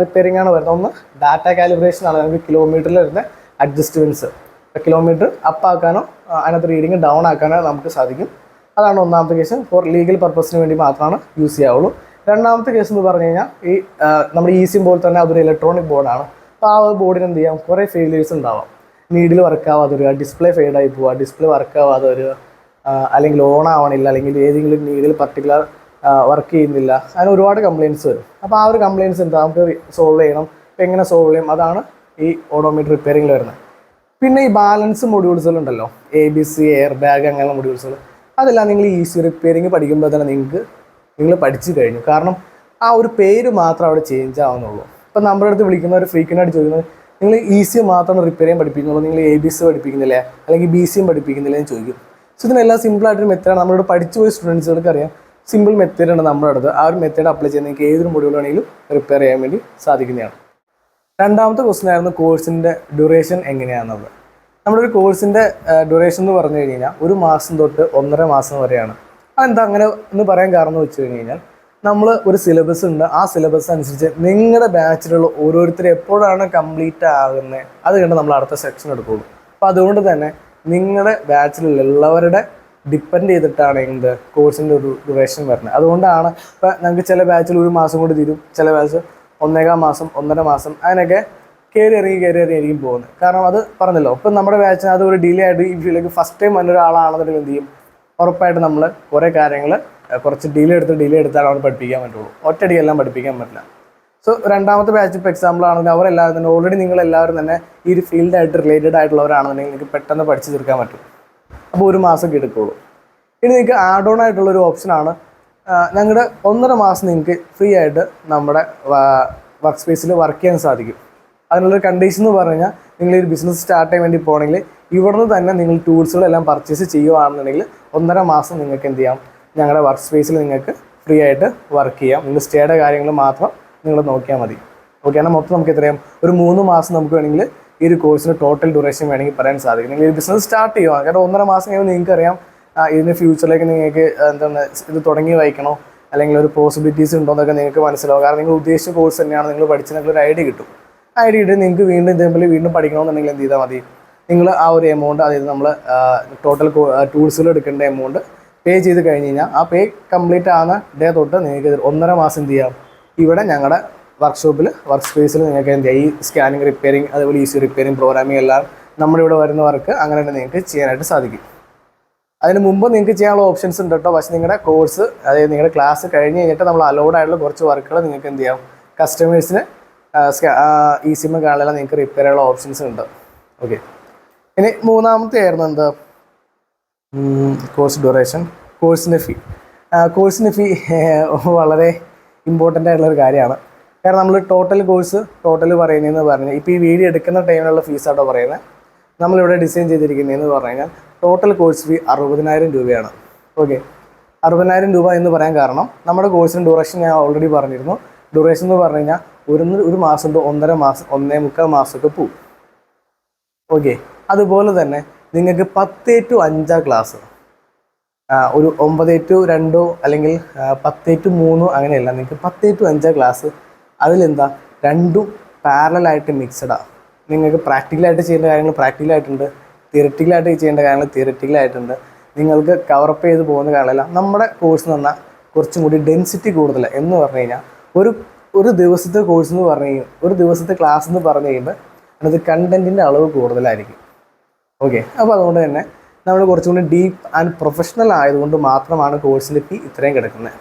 Speaker 1: റിപ്പയറിംഗ് ആണ് വരുന്നത്. ഒന്ന് ഡാറ്റ കാലിബ്രേഷൻ ആണ്. നമുക്ക് കിലോമീറ്ററിൽ വരുന്ന അഡ്ജസ്റ്റ്മെൻറ്റ്സ്, കിലോമീറ്റർ അപ്പ് ആക്കാനോ അതിനകത്ത് റീഡിങ് ഡൗൺ ആക്കാനോ നമുക്ക് സാധിക്കും. അതാണ് ഒന്നാമത്തെ കേസ്. ഫോർ ലീഗൽ പർപ്പസിന് വേണ്ടി മാത്രമാണ് യൂസ് ചെയ്യാവുള്ളൂ. രണ്ടാമത്തെ കേസ് എന്ന് പറഞ്ഞു കഴിഞ്ഞാൽ ഈ നമ്മുടെ eSIM പോലെ തന്നെ അതൊരു ഇലക്ട്രോണിക് ബോർഡാണ്. അപ്പോൾ ആ ഒരു ബോർഡിന് എന്ത് ചെയ്യാം, കുറേ ഫെയിലിയേഴ്സ് ഉണ്ടാവാം. നീഡിൽ വർക്ക് ആവാതെ വരിക, ഡിസ്പ്ലേ ഫെയ്ഡായി പോവുക, ഡിസ്പ്ലേ വർക്ക് ആവാതെ വരിക, അല്ലെങ്കിൽ ഓൺ ആവണില്ല, അല്ലെങ്കിൽ ഏതെങ്കിലും നീഡിൽ പർട്ടിക്കുലർ വർക്ക് ചെയ്യുന്നില്ല, അങ്ങനെ ഒരുപാട് കംപ്ലയിൻറ്റ്സ് വരും. അപ്പോൾ ആ ഒരു കംപ്ലയിൻറ്റ്സ് എന്താ നമുക്ക് സോൾവ് ചെയ്യണം. അപ്പോൾ എങ്ങനെ സോൾവ് ചെയ്യും, അതാണ് ഈ ഓഡോമീറ്റർ റിപ്പയറിംഗിൽ വരുന്നത്. പിന്നെ ഈ ബാലൻസ് മൊഡ്യൂൾസുകളുണ്ടല്ലോ, ABC, എയർ ബാഗ്, അങ്ങനെയുള്ള മൊഡ്യൂൾസുകൾ, അതെല്ലാം നിങ്ങൾ ECU റിപ്പയറിംഗ് പഠിക്കുമ്പോൾ തന്നെ നിങ്ങൾ പഠിച്ചു കഴിഞ്ഞു. കാരണം ആ ഒരു പേര് മാത്രം അവിടെ ചേഞ്ച് ആവുന്നുള്ളൂ. ഇപ്പം നമ്മുടെ അടുത്ത് വിളിക്കുന്നവർ ഫ്രീക്വൻ്റ് ആയിട്ട് ചോദിക്കുന്നത് നിങ്ങൾ ECU മാത്രമാണ് റിപ്പയർ ചെയ്യാൻ പഠിപ്പിക്കുന്നുള്ളൂ, നിങ്ങൾ ABC പഠിപ്പിക്കുന്നില്ലേ, അല്ലെങ്കിൽ BCM പഠിപ്പിക്കുന്നില്ലേ എന്ന് ചോദിക്കും. സോ ഇതിനെല്ലാം സിമ്പിളായിട്ടൊരു മെത്തേഡാണ്. നമ്മളോട് പഠിച്ചു പോയ സ്റ്റുഡൻസുകൾക്ക് അറിയാം സിമ്പിൾ മെത്തേഡ് ഉണ്ട് നമ്മുടെ അടുത്ത്. ആ ഒരു മെത്തേഡ് അപ്ലൈ ചെയ്ത് നിങ്ങൾക്ക് ഏതൊരു മൊഡ്യൂൾ വേണമെങ്കിലും റിപ്പയർ ചെയ്യാൻ വേണ്ടി സാധിക്കുന്നതാണ്. രണ്ടാമത്തെ ക്വസ്റ്റൻ ആയിരുന്നു കോഴ്സിൻ്റെ ഡ്യൂറേഷൻ എങ്ങനെയാണെന്നത്. നമ്മുടെ ഒരു കോഴ്സിൻ്റെ ഡ്യൂറേഷൻ എന്ന് പറഞ്ഞു കഴിഞ്ഞാൽ 1 മാസം തൊട്ട് 1.5 മാസം വരെയാണ്. അതെന്താ അങ്ങനെ എന്ന് പറയാൻ കാരണം എന്ന് വെച്ച് കഴിഞ്ഞാൽ നമ്മൾ ഒരു സിലബസ് ഉണ്ട്. ആ സിലബസ് അനുസരിച്ച് നിങ്ങളുടെ ബാച്ചിലുള്ള ഓരോരുത്തർ എപ്പോഴാണ് കംപ്ലീറ്റ് ആകുന്നത് അത് കണ്ട് നമ്മൾ അടുത്ത സെക്ഷൻ എടുക്കുകയുള്ളൂ. അപ്പോൾ അതുകൊണ്ട് തന്നെ നിങ്ങളുടെ ബാച്ചിലുള്ളവരുടെ ഡിപ്പെൻഡ് ചെയ്തിട്ടാണ് എന്ത് കോഴ്സിൻ്റെ ഒരു ഡ്യൂറേഷൻ വരുന്നത്. അതുകൊണ്ടാണ് ഇപ്പോൾ ഞങ്ങൾക്ക് ചില ബാച്ചിൽ 1 മാസം കൊണ്ട് തീരും, ചില ബാച്ച് 1.25 മാസം, 1.5 മാസം, അങ്ങനെയൊക്കെ കയറി ഇറങ്ങിയിരിക്കും പോകുന്നത്. കാരണം അത് പറഞ്ഞല്ലോ, ഇപ്പം നമ്മുടെ ബാച്ചിന് അത് ഒരു ഡിലേ ആയിട്ട് ഈ ഫീൽഡിലേക്ക് ഫസ്റ്റ് ടൈം വന്നൊരാളാണെന്നുണ്ടെങ്കിൽ എന്ത് ചെയ്യും, ഉറപ്പായിട്ട് നമ്മൾ കുറേ കാര്യങ്ങൾ കുറച്ച് ഡിലേ എടുത്താണ് അവിടെ പഠിപ്പിക്കാൻ പറ്റുള്ളൂ. ഒറ്റയടിക്കെല്ലാം പഠിപ്പിക്കാൻ പറ്റില്ല. സോ രണ്ടാമത്തെ ബാച്ച് ഇപ്പോൾ എക്സാമ്പിൾ ആണെങ്കിൽ അവരെല്ലാവരും തന്നെ ഓൾറെഡി നിങ്ങളെല്ലാവരും തന്നെ ഈ ഒരു ഫീൽഡായിട്ട് റിലേറ്റഡ് ആയിട്ടുള്ളവരാണെന്നുണ്ടെങ്കിൽ നിങ്ങൾക്ക് പെട്ടെന്ന് പഠിച്ച് തീർക്കാൻ പറ്റും. അപ്പോൾ 1 മാസമൊക്കെ എടുക്കുള്ളൂ. ഇനി നിങ്ങൾക്ക് ആഡ് ഓൺ ആയിട്ടുള്ളൊരു ഓപ്ഷനാണ് ഞങ്ങളുടെ 1.5 മാസം നിങ്ങൾക്ക് ഫ്രീ ആയിട്ട് നമ്മുടെ വർക്ക് സ്പേസിൽ വർക്ക് ചെയ്യാൻ സാധിക്കും. അതിനുള്ളൊരു കണ്ടീഷൻ എന്ന് പറഞ്ഞു കഴിഞ്ഞാൽ നിങ്ങൾ ഈ ബിസിനസ് സ്റ്റാർട്ട് ചെയ്യാൻ വേണ്ടി പോകണമെങ്കിൽ ഇവിടുന്ന് തന്നെ നിങ്ങൾ ടൂൾസുകളെല്ലാം പർച്ചേസ് ചെയ്യുകയാണെന്നുണ്ടെങ്കിൽ 1.5 മാസം നിങ്ങൾക്ക് എന്ത് ചെയ്യാം, ഞങ്ങളുടെ വർക്ക് സ്പേസിൽ നിങ്ങൾക്ക് ഫ്രീ ആയിട്ട് വർക്ക് ചെയ്യാം. നിങ്ങൾ സ്റ്റേയുടെ കാര്യങ്ങൾ മാത്രം നിങ്ങൾ നോക്കിയാൽ മതി. ഓക്കെ, എന്നാൽ മൊത്തം നമുക്ക് എത്രയും ഒരു 3 മാസം നമുക്ക് വേണമെങ്കിൽ ഈ ഒരു കോഴ്സിന് ടോട്ടൽ ഡ്യൂറേഷൻ വേണമെങ്കിൽ പറയാൻ സാധിക്കും. നിങ്ങൾ ഈ ബിസിനസ് സ്റ്റാർട്ട് ചെയ്യുക. കാരണം 1.5 മാസം കഴിയുമ്പോൾ നിങ്ങൾക്കറിയാം ഇതിന് ഫ്യൂച്ചറിലേക്ക് നിങ്ങൾക്ക് എന്താണ് ഇത് തുടങ്ങി വായിക്കണോ അല്ലെങ്കിൽ ഒരു പോസിബിലിറ്റീസ് ഉണ്ടോ എന്നൊക്കെ നിങ്ങൾക്ക് മനസ്സിലാവും. കാരണം നിങ്ങൾ ഉദ്ദേശിച്ച കോഴ്സ് തന്നെയാണ് നിങ്ങൾ പഠിച്ചെന്നൊക്കെ ഒരു ഐഡിയ കിട്ടും. ഐഡിയ കിട്ടി നിങ്ങൾക്ക് വീണ്ടും ഇതേപോലെ വീണ്ടും പഠിക്കണമെന്നുണ്ടെങ്കിൽ എന്ത് ചെയ്താൽ മതി, നിങ്ങൾ ആ ഒരു എമൗണ്ട്, അതായത് നമ്മൾ ടോട്ടൽ ടൂൾസുകൾ എടുക്കേണ്ട എമൗണ്ട് പേ ചെയ്ത് കഴിഞ്ഞ് കഴിഞ്ഞാൽ ആ പേ കംപ്ലീറ്റ് ആകുന്ന ഡേ തൊട്ട് നിങ്ങൾക്ക് 1.5 മാസം എന്ത് ചെയ്യാം, ഇവിടെ ഞങ്ങളുടെ വർക്ക്ഷോപ്പിൽ വർക്ക് സ്പേസിൽ നിങ്ങൾക്ക് എന്ത് ചെയ്യാം, ഈ സ്കാനിങ്, റിപ്പയറിംഗ്, അതേപോലെ ECU റിപ്പയറിംഗ്, പ്രോഗ്രാമിംഗ് എല്ലാം നമ്മുടെ ഇവിടെ വരുന്ന വർക്ക് അങ്ങനെ തന്നെ നിങ്ങൾക്ക് ചെയ്യാനായിട്ട് സാധിക്കും. അതിന് മുമ്പ് നിങ്ങൾക്ക് ചെയ്യാനുള്ള ഓപ്ഷൻസ് ഉണ്ട് കേട്ടോ. പക്ഷേ നിങ്ങളുടെ കോഴ്സ്, അതായത് നിങ്ങളുടെ ക്ലാസ് കഴിഞ്ഞ് കഴിഞ്ഞിട്ട് നമ്മൾ അലൗഡ് ആയിട്ടുള്ള കുറച്ച് വർക്കുകൾ നിങ്ങൾക്ക് എന്ത് ചെയ്യാം, കസ്റ്റമേഴ്സിന് ECM കാണാനെല്ലാം നിങ്ങൾക്ക് റിപ്പയർ ചെയ്യാനുള്ള ഓപ്ഷൻസ് ഉണ്ട്. ഓക്കെ, ഇനി മൂന്നാമത്തെ ആയിരുന്നു എന്ത്, കോഴ്സ് ഡ്യൂറേഷൻ. കോഴ്സിൻ്റെ ഫീ വളരെ ഇമ്പോർട്ടൻ്റ് ആയിട്ടുള്ളൊരു കാര്യമാണ്. കാരണം നമ്മൾ ടോട്ടൽ പറയുന്നതെന്ന് പറഞ്ഞാൽ ഇപ്പോൾ ഈ വീഡിയോ എടുക്കുന്ന ടൈമിലുള്ള ഫീസാട്ടോ പറയുന്നത്. നമ്മളിവിടെ ഡിസൈൻ ചെയ്തിരിക്കുന്നതെന്ന് പറഞ്ഞു കഴിഞ്ഞാൽ ടോട്ടൽ കോഴ്സ് ഫീ 60,000 രൂപയാണ്. ഓക്കെ, 60,000 രൂപ എന്ന് പറയാൻ കാരണം നമ്മുടെ കോഴ്സിന് ഡ്യൂറേഷൻ ഞാൻ ഓൾറെഡി പറഞ്ഞിരുന്നു. ഡ്യൂറേഷൻ എന്ന് പറഞ്ഞു കഴിഞ്ഞാൽ 1 മാസം തൊട്ട് 1.5 മാസം, 1.25 മാസമൊക്കെ പോവും. ഓക്കെ, അതുപോലെ തന്നെ നിങ്ങൾക്ക് 10:5 ക്ലാസ്, ഒരു 9:2 അല്ലെങ്കിൽ 10:3 അങ്ങനെയല്ല, നിങ്ങൾക്ക് 10:5 ക്ലാസ്. അതിലെന്താ, രണ്ടും പാരലായിട്ട് മിക്സഡാണ്. നിങ്ങൾക്ക് പ്രാക്ടിക്കലായിട്ട് ചെയ്യേണ്ട കാര്യങ്ങൾ പ്രാക്ടിക്കലായിട്ടുണ്ട്, തിയററ്റിക്കലായിട്ട് ചെയ്യേണ്ട കാര്യങ്ങൾ തിയററ്റിക്കലായിട്ടുണ്ട്. നിങ്ങൾക്ക് കവറപ്പ് ചെയ്ത് പോകുന്ന കാര്യങ്ങളെല്ലാം നമ്മുടെ കോഴ്സ് എന്ന് പറഞ്ഞാൽ കുറച്ചും കൂടി ഡെൻസിറ്റി കൂടുതലാണ്. എന്ന് പറഞ്ഞു കഴിഞ്ഞാൽ ഒരു ദിവസത്തെ കോഴ്സ് എന്ന് പറഞ്ഞു കഴിഞ്ഞാൽ, ഒരു ദിവസത്തെ ക്ലാസ് എന്ന് പറഞ്ഞു കഴിയുമ്പോൾ അത് കണ്ടൻറ്റിൻ്റെ അളവ് കൂടുതലായിരിക്കും. ഓക്കെ, അപ്പോൾ അതുകൊണ്ട് തന്നെ നമ്മൾ കുറച്ചും കൂടി ഡീപ്പ് ആൻഡ് പ്രൊഫഷണൽ ആയതുകൊണ്ട് മാത്രമാണ് കോഴ്സിൻ്റെ ഫീ ഇത്രയും കിടക്കുന്നത്.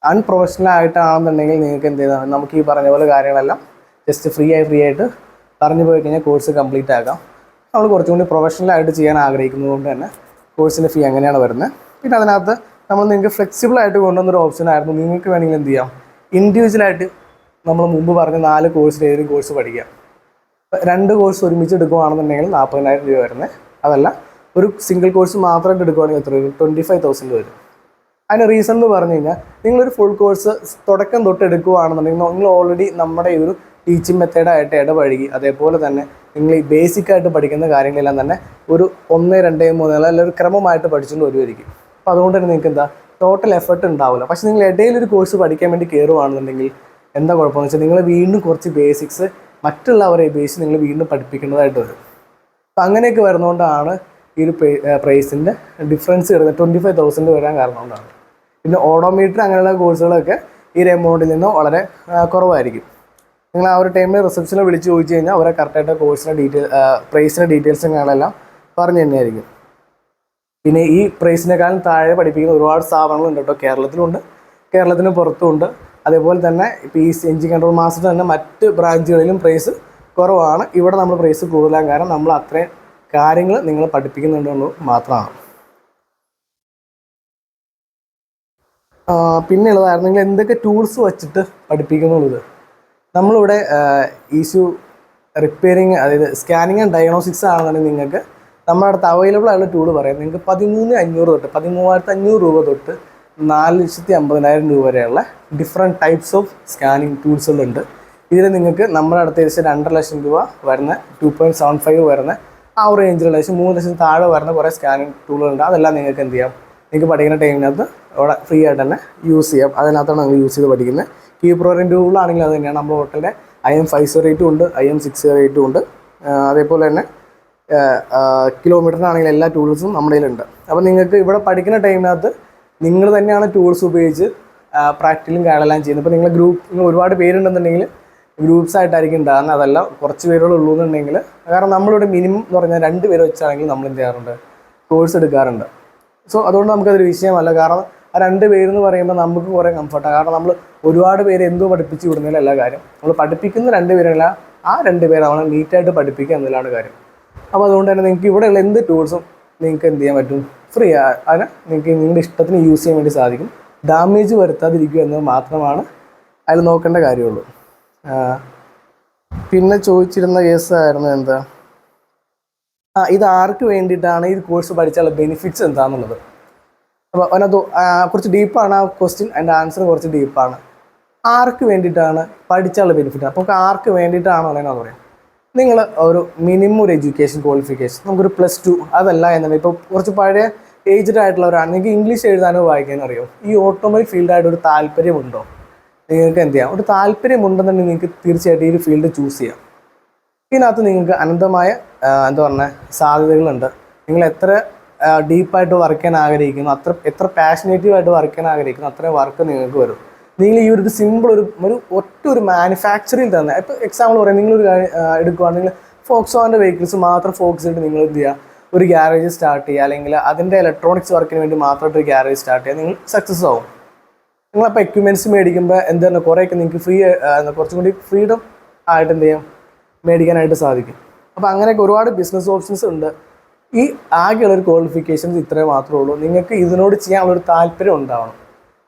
Speaker 1: അൺപ്രൊഫഷണൽ ആയിട്ടാണെന്നുണ്ടെങ്കിൽ നിങ്ങൾക്ക് എന്ത് ചെയ്താൽ നമുക്ക് ഈ പറഞ്ഞ പോലെ കാര്യങ്ങളെല്ലാം ജസ്റ്റ് ഫ്രീ ആയിട്ട് പറഞ്ഞു പോയി കഴിഞ്ഞാൽ കോഴ്സ് കംപ്ലീറ്റ് ആക്കാം. നമ്മൾ കുറച്ചും കൂടി പ്രൊഫഷണലായിട്ട് ചെയ്യാൻ ആഗ്രഹിക്കുന്നത് കൊണ്ട് തന്നെ കോഴ്സിൻ്റെ ഫീ അങ്ങനെയാണ് വരുന്നത്. പിന്നെ അതിനകത്ത് നമ്മൾ നിങ്ങൾക്ക് ഫ്ലെക്സിബിളായിട്ട് കൊണ്ടുവന്നൊരു ഓപ്ഷനായിരുന്നു, നിങ്ങൾക്ക് വേണമെങ്കിൽ എന്ത് ചെയ്യാം, ഇൻഡിവിജ്വലായിട്ട് നമ്മൾ മുമ്പ് പറഞ്ഞ 4 കോഴ്സിൽ ഏതെങ്കിലും കോഴ്സ് പഠിക്കാം. 2 കോഴ്സ് ഒരുമിച്ച് എടുക്കുകയാണെന്നുണ്ടെങ്കിൽ 40,000 രൂപ വരുന്നത്. അതല്ല ഒരു സിംഗിൾ കോഴ്സ് മാത്രമായിട്ട് എടുക്കുകയാണെങ്കിൽ എത്ര വരും? 25,000 വരും. അതിന് റീസൺ എന്ന് പറഞ്ഞു കഴിഞ്ഞാൽ നിങ്ങളൊരു ഫുൾ കോഴ്സ് തുടക്കം തൊട്ട് എടുക്കുകയാണെന്നുണ്ടെങ്കിൽ നിങ്ങൾ ഓൾറെഡി നമ്മുടെ ഈ ഒരു ടീച്ചിങ് മെത്തേഡായിട്ട് ഇടപഴകി, അതേപോലെ തന്നെ നിങ്ങൾ ഈ ബേസിക്കായിട്ട് പഠിക്കുന്ന കാര്യങ്ങളെല്ലാം തന്നെ ഒരു 1, 2, 3 അല്ലെങ്കിൽ ഒരു ക്രമമായിട്ട് പഠിച്ചുകൊണ്ട് വരുമായിരിക്കും. അപ്പോൾ അതുകൊണ്ട് തന്നെ നിങ്ങൾക്ക് എന്താ ടോട്ടൽ എഫർട്ട് ഉണ്ടാവില്ല. പക്ഷേ നിങ്ങൾ ഇടയിലൊരു കോഴ്സ് പഠിക്കാൻ വേണ്ടി കയറുകയാണെന്നുണ്ടെങ്കിൽ എന്താ കുഴപ്പമെന്ന് വെച്ചാൽ നിങ്ങൾ വീണ്ടും കുറച്ച് ബേസിക്സ് മറ്റുള്ളവരെ അപേക്ഷിച്ച് നിങ്ങൾ വീണ്ടും പഠിപ്പിക്കേണ്ടതായിട്ട് വരും. അപ്പോൾ അങ്ങനെയൊക്കെ വരുന്നതുകൊണ്ടാണ് ഈ ഒരു പ്രൈസിൻ്റെ ഡിഫറൻസ് വരുന്നത് 25,000 വരാൻ കാരണം കൊണ്ടാണ്. പിന്നെ ഓഡോമീറ്റർ അങ്ങനെയുള്ള കോഴ്സുകളൊക്കെ ഈ ഒരു എമൗണ്ടിൽ നിന്ന് വളരെ കുറവായിരിക്കും. നിങ്ങൾ ആ ഒരു ടൈമിൽ റിസപ്ഷനിൽ വിളിച്ച് ചോദിച്ചു കഴിഞ്ഞാൽ അവരെ കറക്റ്റായിട്ട് കോഴ്സിൻ്റെ പ്രൈസിൻ്റെ ഡീറ്റെയിൽസും കാണാനെല്ലാം പറഞ്ഞു തന്നെയായിരിക്കും. പിന്നെ ഈ പ്രൈസിനേക്കാളും താഴെ പഠിപ്പിക്കുന്ന ഒരുപാട് സ്ഥാപനങ്ങളുണ്ട് കേട്ടോ. കേരളത്തിലുണ്ട്, കേരളത്തിന് പുറത്തുമുണ്ട്. അതേപോലെ തന്നെ ഇപ്പോൾ ഈ എഞ്ചിനീയറിംഗ് കൺട്രോൾ മാസ്റ്റർ തന്നെ മറ്റ് ബ്രാഞ്ചുകളിലും പ്രൈസ് കുറവാണ്. ഇവിടെ നമ്മൾ പ്രൈസ് കൂടുതലാണ്, കാരണം നമ്മൾ അത്രയും കാര്യങ്ങൾ നിങ്ങൾ പഠിപ്പിക്കുന്നുണ്ടെന്ന് മാത്രമാണ്. പിന്നെ ഉള്ളതായിരുന്നു നിങ്ങൾ എന്തൊക്കെ ടൂൾസ് വെച്ചിട്ട് പഠിപ്പിക്കുന്നുള്ളത്. നമ്മളിവിടെ ഇഷ്യൂ റിപ്പയറിങ്, അതായത് സ്കാനിങ് ആൻഡ് ഡയഗ്നോസ്റ്റിക്സ് ആണെന്നുണ്ടെങ്കിൽ നിങ്ങൾക്ക് നമ്മുടെ അടുത്ത് അവൈലബിൾ ആയുള്ള ടൂൾ പറയാം. നിങ്ങൾക്ക് 13,500 തൊട്ട് 13,500 രൂപ തൊട്ട് 4,50,000 രൂപ വരെയുള്ള ഡിഫറെൻറ്റ് ടൈപ്സ് ഓഫ് സ്കാനിങ് ടൂൾസുകളുണ്ട്. ഇതിൽ നിങ്ങൾക്ക് നമ്മുടെ അടുത്ത് ഏകദേശം 2,00,000 രൂപ വരുന്ന 2.75 വരുന്ന ആ ഒരു റേഞ്ചിലുള്ള ഏകദേശം 3 ലക്ഷം താഴെ വരുന്ന കുറേ സ്കാനിങ് ടൂളുകളുണ്ട്. അതെല്ലാം നിങ്ങൾക്ക് എന്ത് ചെയ്യാം, നിങ്ങൾക്ക് പഠിക്കുന്ന ടൈമിനകത്ത് അവിടെ ഫ്രീ ആയിട്ട് തന്നെ യൂസ് ചെയ്യാം. അതിനകത്താണ് നിങ്ങൾ യൂസ് ചെയ്ത് പഠിക്കുന്നത്. കീപ്രോറിൻ്റെ ടൂളാണെങ്കിൽ അത് തന്നെയാണ്. നമ്മുടെ ഹോട്ടലിൻ്റെ IM508 ഉണ്ട്, IM608 ഉണ്ട്. അതേപോലെ തന്നെ കിലോമീറ്ററിനാണെങ്കിൽ എല്ലാ ടൂൾസും നമ്മുടെ കയ്യിലുണ്ട്. അപ്പോൾ നിങ്ങൾക്ക് ഇവിടെ പഠിക്കുന്ന ടൈമിനകത്ത് നിങ്ങൾ തന്നെയാണ് ടൂൾസ് ഉപയോഗിച്ച് പ്രാക്ടിക്കലും കാര്യമെല്ലാം ചെയ്യുന്നത്. ഇപ്പോൾ നിങ്ങൾ ഒരുപാട് പേരുണ്ടെന്നുണ്ടെങ്കിൽ ഗ്രൂപ്പ്സ് ആയിട്ടായിരിക്കും ഉണ്ടാകുന്നത്. അതല്ല കുറച്ച് പേരുകൾ ഉള്ളൂ എന്നുണ്ടെങ്കിൽ, കാരണം നമ്മളിവിടെ മിനിമം എന്ന് പറഞ്ഞാൽ 2 പേര് വെച്ചാണെങ്കിൽ നമ്മൾ എന്ത് ചെയ്യാറുണ്ട്, കോഴ്സ് എടുക്കാറുണ്ട്. സോ അതുകൊണ്ട് നമുക്കതൊരു വിഷയമല്ല. കാരണം ആ 2 പേരെന്ന് പറയുമ്പോൾ നമുക്ക് കുറേ കംഫർട്ടാണ്. കാരണം നമ്മൾ ഒരുപാട് പേര് എന്തോ പഠിപ്പിച്ച് വിടുന്നതിലല്ല കാര്യം. നമ്മൾ പഠിപ്പിക്കുന്ന 2 പേരല്ല, ആ 2 പേരെ നമ്മൾ നീറ്റായിട്ട് പഠിപ്പിക്കുക എന്നതിലാണ് കാര്യം. അപ്പോൾ അതുകൊണ്ട് തന്നെ നിങ്ങൾക്ക് ഇവിടെയുള്ള എന്ത് ടൂൾസും നിങ്ങൾക്ക് എന്ത് ചെയ്യാൻ പറ്റും, ഫ്രീ. അതിന് നിങ്ങൾക്ക് നിങ്ങളുടെ ഇഷ്ടത്തിന് യൂസ് ചെയ്യാൻ വേണ്ടി സാധിക്കും. ഡാമേജ് വരുത്താതിരിക്കുക എന്നത് മാത്രമാണ് അതിൽ നോക്കേണ്ട കാര്യമുള്ളൂ. പിന്നെ ചോദിച്ചിരുന്ന കേസായിരുന്നു എന്താ, ഇത് ആർക്ക് വേണ്ടിയിട്ടാണ് ഈ കോഴ്സ് പഠിച്ചാലുള്ള ബെനിഫിറ്റ്സ് എന്താണെന്നുള്ളത്. അപ്പോൾ അതിനകത്ത് കുറച്ച് ഡീപ്പാണ് ആ ക്വസ്റ്റ്യൻ, അതിൻ്റെ ആൻസർ കുറച്ച് ഡീപ്പാണ്. ആർക്ക് വേണ്ടിയിട്ടാണ് പഠിച്ചാലുള്ള ബെനിഫിറ്റ്? അപ്പോൾ ആർക്ക് വേണ്ടിയിട്ടാണോ അല്ലെങ്കിൽ പറയാം, നിങ്ങൾ ഒരു മിനിമം ഒരു എഡ്യൂക്കേഷൻ ക്വാളിഫിക്കേഷൻ, നമുക്കൊരു +2 അതല്ല എന്നുണ്ടെങ്കിൽ ഇപ്പോൾ കുറച്ച് പഴയ ഏജ്ഡ് ആയിട്ടുള്ളവരാണ്, നിങ്ങൾക്ക് ഇംഗ്ലീഷ് എഴുതാനോ വായിക്കാനോ അറിയോ, ഈ ഓട്ടോമൊബൈൽ ഫീൽഡായിട്ട് ഒരു താല്പര്യമുണ്ടോ, നിങ്ങൾക്ക് എന്ത് ചെയ്യാം, ഒരു താല്പര്യമുണ്ടെന്നുണ്ടെങ്കിൽ നിങ്ങൾക്ക് തീർച്ചയായിട്ടും ഈ ഒരു ഫീൽഡ് ചൂസ് ചെയ്യാം. ഇതിനകത്ത് നിങ്ങൾക്ക് അനന്തമായ എന്താ പറഞ്ഞ സാധ്യതകളുണ്ട്. നിങ്ങൾ എത്ര ഡീപ്പായിട്ട് വർക്ക് ചെയ്യാൻ ആഗ്രഹിക്കുന്നു, എത്ര പാഷനേറ്റീവായിട്ട് വർക്ക് ചെയ്യാൻ ആഗ്രഹിക്കുന്നു, അത്രയും വർക്ക് നിങ്ങൾക്ക് വരും. നിങ്ങൾ ഈ ഒരു സിമ്പിൾ ഒരു മാനുഫാക്ചറിങ് തന്നെ, ഇപ്പോൾ എക്സാമ്പിൾ പറയാം, നിങ്ങളൊരു എടുക്കുകയാണെങ്കിൽ ഫോക്സോൻ്റെ വെഹിക്കിൾസ് മാത്രം ഫോക്കസ് ചെയ്തിട്ട് നിങ്ങൾ എന്ത് ചെയ്യുക, ഒരു ഗ്യാരേജ് സ്റ്റാർട്ട് ചെയ്യുക, അല്ലെങ്കിൽ അതിൻ്റെ ഇലക്ട്രോണിക്സ് വർക്കിന് വേണ്ടി മാത്രമായിട്ട് ഒരു ഗ്യാരേജ് സ്റ്റാർട്ട് ചെയ്യുക, നിങ്ങൾ സക്സസ് ആവും. നിങ്ങളപ്പോൾ എക്യുപ്മെൻറ്റ്സ് മേടിക്കുമ്പോൾ എന്താണ് കുറേയൊക്കെ നിങ്ങൾക്ക് കുറച്ചും കൂടി ഫ്രീഡം ആയിട്ട് എന്ത് ചെയ്യാം, മേടിക്കാനായിട്ട് സാധിക്കും. അപ്പോൾ അങ്ങനെയൊക്കെ ഒരുപാട് ബിസിനസ് ഓപ്ഷൻസ് ഉണ്ട്. ഈ ആകെയുള്ളൊരു ക്വാളിഫിക്കേഷൻസ് ഇത്രേ മാത്രമേ ഉള്ളൂ. നിങ്ങൾക്ക് ഇതിനോട് ചെയ്യാനുള്ളൊരു താല്പര്യം ഉണ്ടാവണം.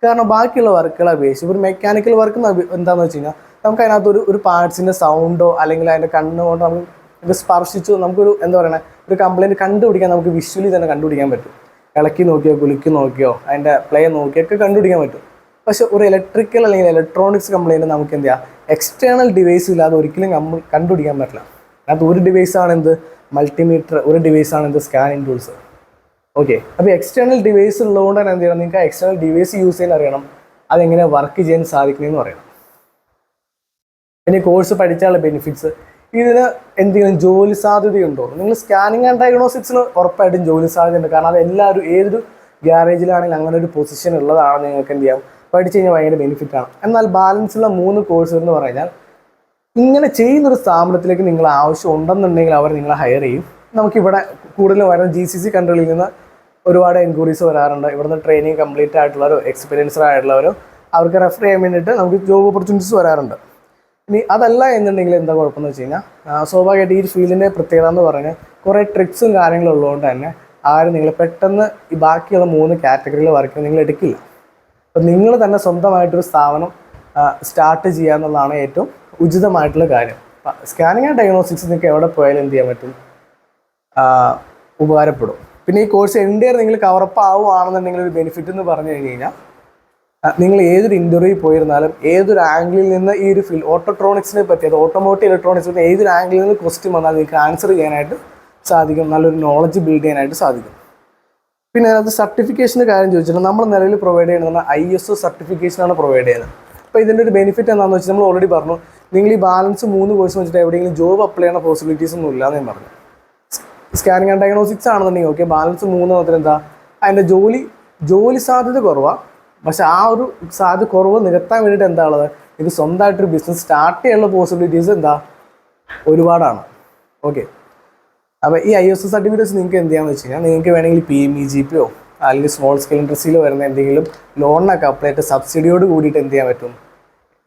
Speaker 1: കാരണം ബാക്കിയുള്ള വർക്കുകളെ അപേക്ഷിച്ച് ഒരു മെക്കാനിക്കൽ വർക്ക് എന്താണെന്ന് വെച്ച് കഴിഞ്ഞാൽ നമുക്ക് അതിനകത്ത് ഒരു പാർട്സിൻ്റെ സൗണ്ടോ അല്ലെങ്കിൽ അതിൻ്റെ കണ്ണുകൊണ്ടോ നമുക്ക് സ്പർശിച്ചോ നമുക്കൊരു എന്താ പറയുക, ഒരു കംപ്ലയിൻറ്റ് കണ്ടുപിടിക്കാൻ നമുക്ക് വിഷ്വലി തന്നെ കണ്ടുപിടിക്കാൻ പറ്റും. ഇളക്കി നോക്കിയോ കുലുക്കി നോക്കിയോ അതിൻ്റെ പ്ലേ നോക്കിയൊക്കെ കണ്ടുപിടിക്കാൻ പറ്റും. പക്ഷേ ഒരു ഇലക്ട്രിക്കൽ അല്ലെങ്കിൽ ഇലക്ട്രോണിക്സ് കംപ്ലയിൻറ്റ് നമുക്ക് എന്ത് ചെയ്യാം, എക്സ്റ്റേണൽ ഡിവൈസ് ഇല്ലാതെ ഒരിക്കലും കണ്ടുപിടിക്കാൻ പറ്റില്ല. അതിനകത്ത് ഒരു ഡിവൈസാണ് എന്ത്, മൾട്ടിമീറ്റർ, ഒരു ഡിവൈസാണ് എന്ത്, സ്കാനിങ് ടൂൾസ്. ഓക്കെ, അപ്പോൾ എക്സ്റ്റേണൽ ഡിവൈസ് ഉള്ളതുകൊണ്ട് തന്നെ എന്ത് ചെയ്യണം, നിങ്ങൾക്ക് ആ എക്സ്റ്റേണൽ ഡിവൈസ് യൂസ് ചെയ്യാൻ അറിയണം, അതെങ്ങനെ വർക്ക് ചെയ്യാൻ സാധിക്കുന്നതെന്ന് പറയണം. പിന്നെ കോഴ്സ് പഠിച്ചാലുള്ള ബെനിഫിറ്റ്സ്, ഇതിന് എന്തെങ്കിലും ജോലി സാധ്യതയുണ്ടോ? നിങ്ങൾ സ്കാനിങ് ആൻഡ് ഡയഗ്നോസ്റ്റിക്സിന് ഉറപ്പായിട്ടും ജോലി സാധ്യതയുണ്ട്. കാരണം അത് എല്ലാവരും ഏതൊരു ഗ്യാരേജിലാണെങ്കിൽ അങ്ങനെ ഒരു പൊസിഷൻ ഉള്ളതാണ്. നിങ്ങൾക്ക് എന്ത് ചെയ്യാം, പഠിച്ചു കഴിഞ്ഞാൽ ഭയങ്കര ബെനിഫിറ്റാണ്. എന്നാൽ ബാലൻസുള്ള 3 കോഴ്സുകൾ എന്ന് പറഞ്ഞാൽ ഇങ്ങനെ ചെയ്യുന്നൊരു സ്ഥാപനത്തിലേക്ക് നിങ്ങൾ ആവശ്യം ഉണ്ടെന്നുണ്ടെങ്കിൽ അവർ നിങ്ങളെ ഹയർ ചെയ്യും. നമുക്കിവിടെ കൂടുതലും വരുന്ന GCC കൺട്രികളിൽ നിന്ന് ഒരുപാട് എൻക്വയറീസ് വരാറുണ്ട്. ഇവിടുന്ന് ട്രെയിനിങ് കംപ്ലീറ്റ് ആയിട്ടുള്ളവരോ എക്സ്പീരിയൻസ്ഡ് ആയിട്ടുള്ളവരോ അവർക്ക് റെഫർ ചെയ്യാൻ വേണ്ടിയിട്ട് നമുക്ക് ജോബ് ഓപ്പർച്യൂണിറ്റീസ് വരാറുണ്ട്. ഇനി അതല്ല എന്നുണ്ടെങ്കിൽ എന്താ കുഴപ്പമെന്ന് വെച്ച് കഴിഞ്ഞാൽ സ്വാഭാവികമായിട്ട് ഈ ഫീൽഡിൻ്റെ പ്രത്യേകത എന്ന് പറഞ്ഞാൽ കുറേ ട്രിക്സും കാര്യങ്ങളും ഉള്ളതുകൊണ്ട് തന്നെ ആരും നിങ്ങൾ പെട്ടെന്ന് ഈ ബാക്കിയുള്ള 3 കാറ്റഗറിയിൽ വർക്ക് നിങ്ങൾ എടുക്കില്ല. അപ്പം നിങ്ങൾ തന്നെ സ്വന്തമായിട്ടൊരു സ്ഥാപനം സ്റ്റാർട്ട് ചെയ്യുക എന്നുള്ളതാണ് ഏറ്റവും ഉചിതമായിട്ടുള്ള കാര്യം. സ്കാനിങ് ആൻഡ് ഡയഗ്നോസ്റ്റിക്സ് നിങ്ങൾക്ക് എവിടെ പോയാലും എന്ത് ചെയ്യാൻ പറ്റും, ഉപകാരപ്പെടും. പിന്നെ ഈ കോഴ്സ് എൻ്റെ നിങ്ങൾ കവറപ്പ് ആവുകയാണെന്നുണ്ടെങ്കിൽ ഒരു ബെനിഫിറ്റ് എന്ന് പറഞ്ഞു കഴിഞ്ഞാൽ നിങ്ങൾ ഏതൊരു ഇൻ്റർവ്യൂ പോയിരുന്നാലും ഏതൊരു ആംഗിളിൽ നിന്ന് ഈ ഒരു ഫീൽഡ് ഓട്ടോട്രോണിക്സിനെ പറ്റി, അത് ഓട്ടോമോട്ടീവ് ഇലക്ട്രോണിക്സ് പറ്റി ഏതൊരു ആംഗിളിൽ നിന്ന് ക്വസ്റ്റ്യൻ വന്നാൽ നിങ്ങൾക്ക് ആൻസർ ചെയ്യാനായിട്ട് സാധിക്കും, നല്ലൊരു നോളജ് ബിൽഡ് ചെയ്യാനായിട്ട് സാധിക്കും. പിന്നെ അത് സർട്ടിഫിക്കേഷൻ്റെ കാര്യം ചോദിച്ചിട്ടുണ്ടെങ്കിൽ നമ്മൾ നിലവിൽ പ്രൊവൈഡ് ചെയ്യുന്നത് ISO സർട്ടിഫിക്കേഷനാണ് പ്രൊവൈഡ് ചെയ്യുന്നത്. അപ്പോൾ ഇതിൻ്റെ ഒരു ബെനിഫിറ്റ് എന്താണെന്ന് വെച്ചാൽ നമ്മൾ ഓൾറെഡി പറഞ്ഞു, നിങ്ങൾ ഈ ബാലൻസ് 3 കോഴ്സ് വെച്ചിട്ട് എവിടെയെങ്കിലും ജോബ് അപ്ലൈ ചെയ്യുന്ന പോസിബിലിറ്റീസ് ഒന്നും ഇല്ലാന്ന് ഞാൻ പറഞ്ഞു. സ്കാനിങ് ആൻഡ് ഡയഗ്നോസ്റ്റിക്സ് ആണെന്നുണ്ടെങ്കിൽ ഓക്കെ, ബാലൻസ് 3 മാത്രം എന്താ അതിൻ്റെ ജോലി സാധ്യത കുറവാണ്. പക്ഷെ ആ ഒരു സാധ്യത കുറവ് നികത്താൻ വേണ്ടിയിട്ട് എന്താ ഉള്ളത്, ഇത് സ്വന്തമായിട്ടൊരു ബിസിനസ് സ്റ്റാർട്ട് ചെയ്യാനുള്ള പോസിബിലിറ്റീസ് എന്താ ഒരുപാടാണ്. ഓക്കെ, അപ്പോൾ ഈ ISO സർട്ടിഫിക്കറ്റ്സ് നിങ്ങൾക്ക് എന്ത് ചെയ്യാമെന്ന് വെച്ച് കഴിഞ്ഞാൽ നിങ്ങൾക്ക് വേണമെങ്കിൽ PMEGPയോ അല്ലെങ്കിൽ സ്മോൾ സ്കെയിൽ ഇൻഡസ്ട്രിയിൽ വരുന്ന എന്തെങ്കിലും ലോണിനൊക്കെ അപ്ലൈ ചെയ്തിട്ട് സബ്സിഡിയോട് കൂടിയിട്ട് എന്ത് ചെയ്യാൻ പറ്റും,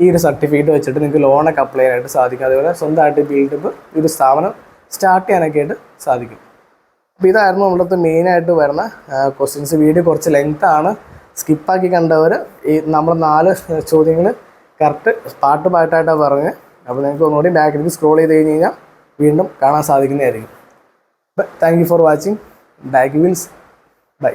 Speaker 1: ഈ ഒരു സർട്ടിഫിക്കറ്റ് വെച്ചിട്ട് നിങ്ങൾക്ക് ലോണൊക്കെ അപ്ലൈ ചെയ്യാനായിട്ട് സാധിക്കും. അതുപോലെ സ്വന്തമായിട്ട് ബിൽഡപ്പ് ഈ ഒരു സ്ഥാപനം സ്റ്റാർട്ട് ചെയ്യാനൊക്കെ ആയിട്ട് സാധിക്കും. അപ്പോൾ ഇതായിരുന്നു നമ്മുടെ മെയിനായിട്ട് വരുന്ന ക്വസ്റ്റ്യൻസ്. വീഡിയോ കുറച്ച് ലെങ്ത്താണ്, സ്കിപ്പാക്കി കണ്ടവർ ഈ നമ്മൾ 4 ചോദ്യങ്ങൾ കറക്റ്റ് പാട്ടായിട്ടാണ് പറഞ്ഞത്. അപ്പോൾ നിങ്ങൾക്ക് ഒന്നുകൂടി ബാക്കിലേക്ക് സ്ക്രോൾ ചെയ്ത് കഴിഞ്ഞ് കഴിഞ്ഞാൽ വീണ്ടും കാണാൻ സാധിക്കുന്നതായിരിക്കും. Thank you for watching diagwheels. By.